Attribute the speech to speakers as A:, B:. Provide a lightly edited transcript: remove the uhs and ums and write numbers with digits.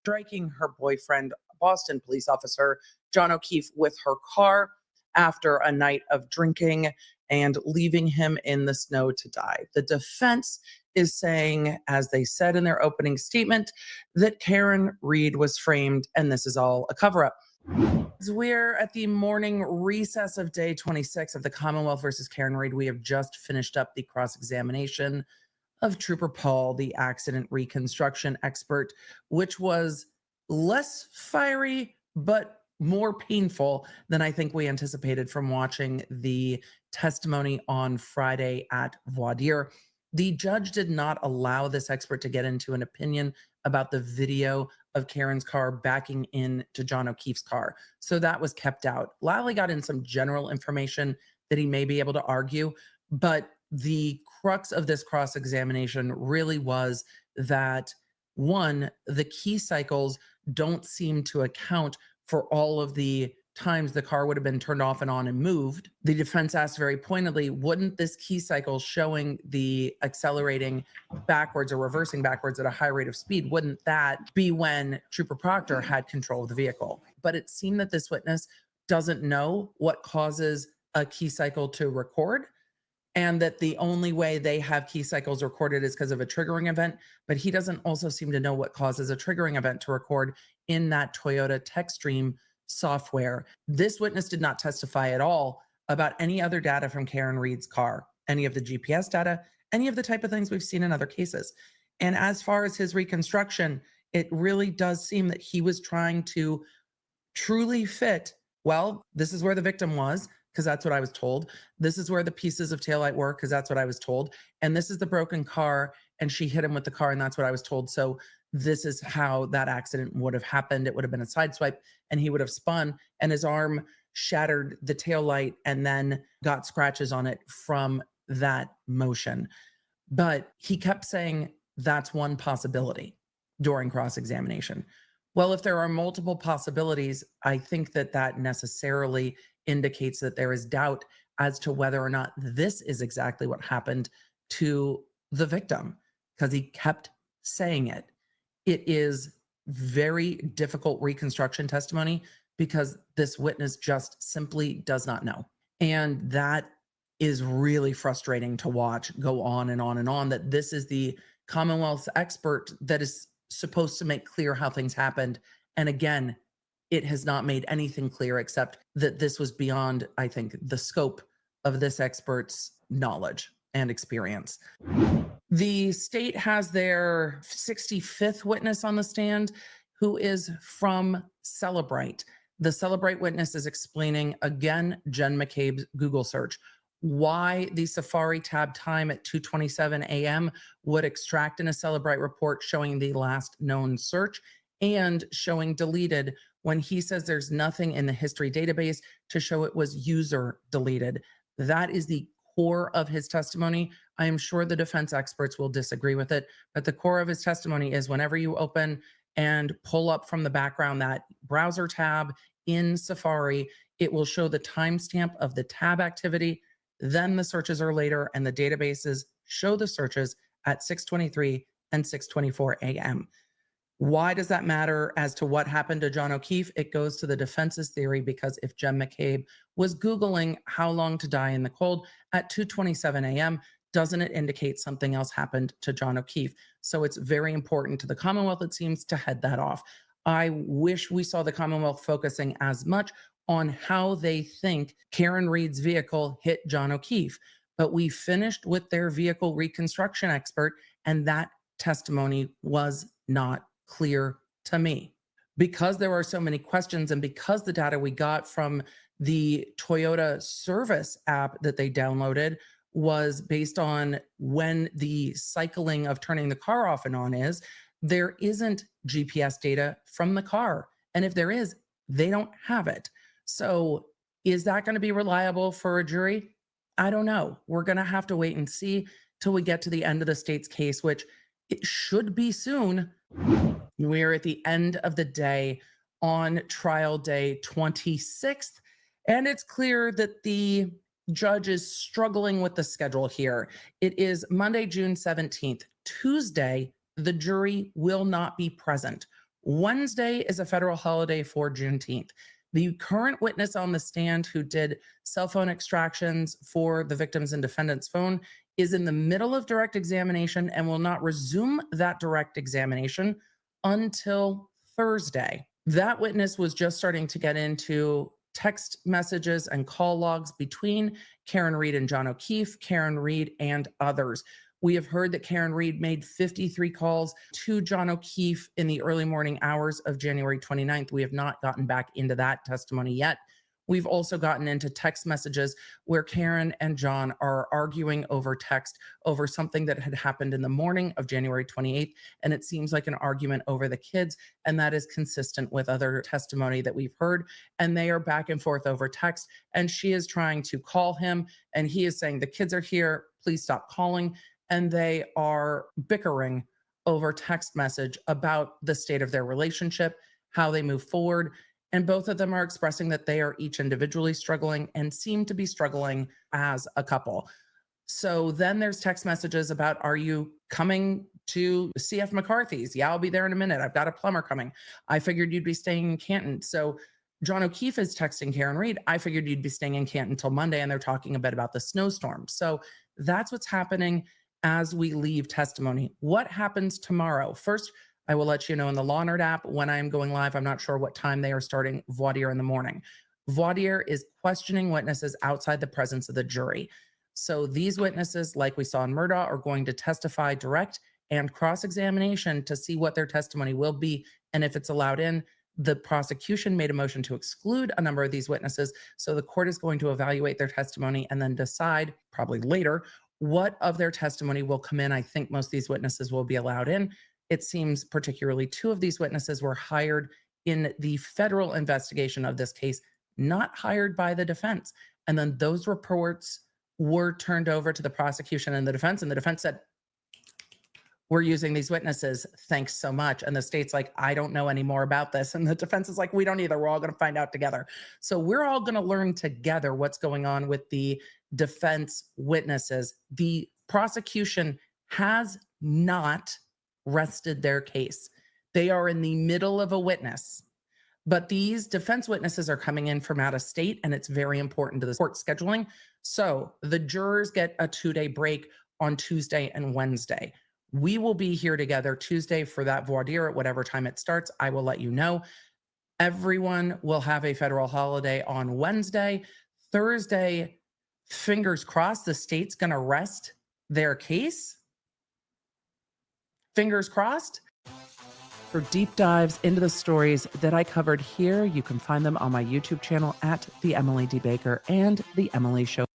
A: striking her boyfriend, Boston police officer John O'Keefe, with her car after a night of drinking and leaving him in the snow to die. The defense is saying, as they said in their opening statement, that Karen Reed was framed and this is all a cover up. We're at the morning recess of day 26 of the Commonwealth versus Karen Reed. We have just finished up the cross examination of Trooper Paul, the accident reconstruction expert, which was less fiery, but more painful than I think we anticipated from watching the testimony on Friday at voir dire. The judge did not allow this expert to get into an opinion about the video of Karen's car backing into John O'Keefe's car. So that was kept out. Lally got in some general information that he may be able to argue, but the crux of this cross examination really was that, one, the key cycles don't seem to account for all of the times the car would have been turned off and on and moved. The defense asked very pointedly, wouldn't this key cycle showing the accelerating backwards or reversing backwards at a high rate of speed, wouldn't that be when Trooper Proctor had control of the vehicle? But it seemed that this witness doesn't know what causes a key cycle to record, and that the only way they have key cycles recorded is because of a triggering event. But he doesn't also seem to know what causes a triggering event to record in that Toyota TechStream software. This witness did not testify at all about any other data from Karen Reed's car, any of the GPS data, any of the type of things we've seen in other cases. And as far as his reconstruction, it really does seem that he was trying to truly fit, well, this is where the victim was, because that's what I was told. This is where the pieces of taillight were, because that's what I was told. And this is the broken car, and she hit him with the car, and that's what I was told. So this is how that accident would have happened. It would have been a sideswipe, and he would have spun, and his arm shattered the taillight and then got scratches on it from that motion. But he kept saying that's one possibility during cross-examination. Well, if there are multiple possibilities, I think that that necessarily indicates that there is doubt as to whether or not this is exactly what happened to the victim, because he kept saying it. It is very difficult reconstruction testimony because this witness just simply does not know. And that is really frustrating to watch go on and on and on, that this is the Commonwealth's expert that is supposed to make clear how things happened. And again, it has not made anything clear except that this was beyond, I think, the scope of this expert's knowledge and experience. The state has their 65th witness on the stand, who is from Celebrate. The Celebrate witness is explaining, again, Jen McCabe's Google search, why the Safari tab time at 2:27 a.m. would extract in a Celebrate report showing the last known search and showing deleted when he says there's nothing in the history database to show it was user deleted. That is the core of his testimony. I am sure the defense experts will disagree with it, but the core of his testimony is whenever you open and pull up from the background that browser tab in Safari, it will show the timestamp of the tab activity. Then the searches are later, and the databases show the searches at 6:23 and 6:24 a.m. Why does that matter as to what happened to John O'Keefe? It goes to the defense's theory, because if Jen McCabe was Googling how long to die in the cold at 2:27 a.m., doesn't it indicate something else happened to John O'Keefe? So it's very important to the Commonwealth, it seems, to head that off. I wish we saw the Commonwealth focusing as much on how they think Karen Reed's vehicle hit John O'Keefe. But we finished with their vehicle reconstruction expert, and that testimony was not clear to me. Because there are so many questions, and because the data we got from the Toyota service app that they downloaded was based on when the cycling of turning the car off and on is, there isn't GPS data from the car. And if there is, they don't have it. So is that going to be reliable for a jury? I don't know. We're going to have to wait and see till we get to the end of the state's case, which it should be soon. We're at the end of the day on trial day 26th, and it's clear that the judge is struggling with the schedule here. It is Monday, June 17th. Tuesday, the jury will not be present. Wednesday is a federal holiday for Juneteenth. The current witness on the stand who did cell phone extractions for the victim's and defendant's phone is in the middle of direct examination and will not resume that direct examination until Thursday. That witness was just starting to get into text messages and call logs between Karen Reed and John O'Keefe, Karen Reed and others. We have heard that Karen Reed made 53 calls to John O'Keefe in the early morning hours of January 29th. We have not gotten back into that testimony yet. We've also gotten into text messages where Karen and John are arguing over text over something that had happened in the morning of January 28th. And it seems like an argument over the kids. And that is consistent with other testimony that we've heard. And they are back and forth over text. And she is trying to call him. And he is saying, the kids are here. Please stop calling. And they are bickering over text message about the state of their relationship, how they move forward. And both of them are expressing that they are each individually struggling and seem to be struggling as a couple. So then there's text messages about, are you coming to CF McCarthy's? Yeah, I'll be there in a minute. I've got a plumber coming. I figured you'd be staying in Canton. So John O'Keefe is texting Karen Reed, I figured you'd be staying in Canton until Monday. And they're talking a bit about the snowstorm. So that's what's happening as we leave testimony. What happens tomorrow? First, I will let you know in the Law Nerd app when I'm going live. I'm not sure what time they are starting voir dire in the morning. Voir dire is questioning witnesses outside the presence of the jury. So these witnesses, like we saw in Murdaugh, are going to testify direct and cross-examination to see what their testimony will be and if it's allowed in. The prosecution made a motion to exclude a number of these witnesses. So the court is going to evaluate their testimony and then decide, probably later, what of their testimony will come in. I think most of these witnesses will be allowed in. It seems particularly two of these witnesses were hired in the federal investigation of this case, not hired by the defense. And then those reports were turned over to the prosecution and the defense said, we're using these witnesses. Thanks so much. And the state's like, I don't know any more about this. And the defense is like, we don't either. We're all going to find out together. So we're all going to learn together what's going on with the defense witnesses. The prosecution has not rested their case. They are in the middle of a witness. But these defense witnesses are coming in from out of state, and it's very important to the court scheduling. So the jurors get a 2-day break on Tuesday and Wednesday. We will be here together Tuesday for that voir dire at whatever time it starts. I will let you know. Everyone will have a federal holiday on Wednesday. Thursday, fingers crossed, the state's going to rest their case. Fingers crossed. For deep dives into the stories that I covered here, you can find them on my YouTube channel at The Emily D. Baker and The Emily Show.